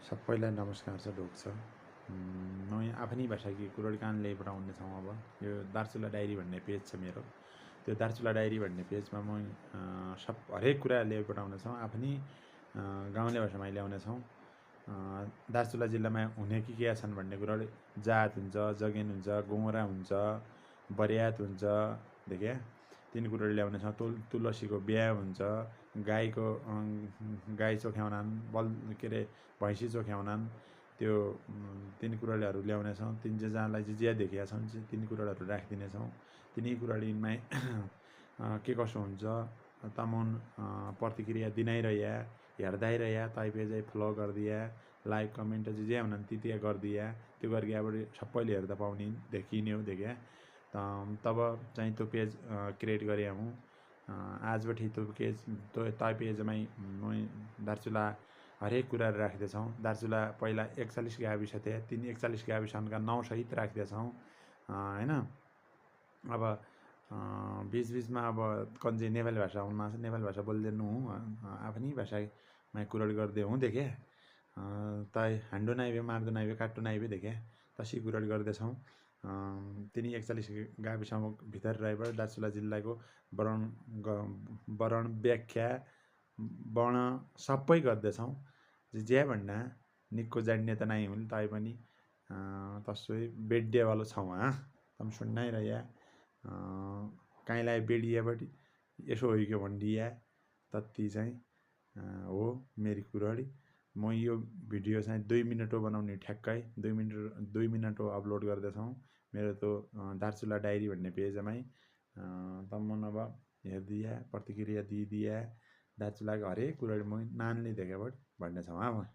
सबैलाई नमस्कार छ ढोक छ मैं आफ्नै भाषाकी कुरोड कानले पढाउने छौँ। अब यो दार्चुला डायरी भन्ने पेज छ मेरो। त्यो दार्चुला डायरी भन्ने पेजमा म हरेक कुरा ल्याइपठाउने छौँ। आफ्नै गाउँले भाषामा ल्याउने छौँ। दार्चुला जिल्लामा हुने के छन् भन्ने कुरा जात हुन्छ, जगेन हुन्छ, गोरा हुन्छ, बर्यात हुन्छ, देख्या तीन कुरा ल्याउने छौँ। तुलसीको बिहा हुन्छ, गाई चोख्याउनान्, के अरे भैँसी चोख्याउनान्, त्यो तीन कुराहरू ल्याउने छौँ। तीन जहाँलाई ज्या देखिया छन् तीन कुराहरू राखिदिनेछौँ। तिनै कुरामै के कसो हुन्छ तमुन प्रतिक्रिया दिनाइरह्या, हेर्दाइरह्या, ताइ पेजै फलो गरिदिया, लाइक कमेन्ट जे हुनन् ती गरिदिया। त्यो गरिकन सबैले हेर्दा पाउने देखिने हो देख्या। तब चाहिँ त्यो पेज क्रिएट गरे हौँ। आजबटी त्यो ताइ पेजमै दार्चुला हरेक कुराहरू राख्दैछौँ। दार्चुला पहिला 41 गाविस थिए, 41 गाविसका 9 सहित राख्दैछौँ हैन। अब बीचबीचमा अब कन्जे नेपाली भाषा आउनमा नेपाली भाषा बोल्दैन हुँ, आफ्नै भाषामा कुरा गर्दै हुँ देखे। ताइ हान्डो नाइबे, मार्दो नाइबे, काट्टो नाइबे देखे तसी कुरा गर्दैछौँ। तिनी 41 गाविसमा भित्र रहेबाट दार्चुला जिल्लाको वर्ण व्याख्या वर्ण सबै गर्दैछौँ। ज्या भन्ना निक्को जान्ने त नाइ हुन्, ताइ पनि तसै बेड्डेवालो छौँ। तम सुन्नाइ रह्या काइँलाई बेडियाबटी यसो होइक्यो भन्डिया तत्ति चाहिँ हो मेरी कुरडी। म यो भिडियो चाहिँ 2 मिनेटो बनाउने ठ्याक्कै 2 मिनेटो अपलोड गर्दैछौँ मेरो त्यो दार्चुला डायरी भन्ने पेजमै। तम्मन अब हेरिदिया, प्रतिक्रिया दिइदिया, दार्चुलाको हरेक कुरा म नानले देखाबाट भन्ने छौँ।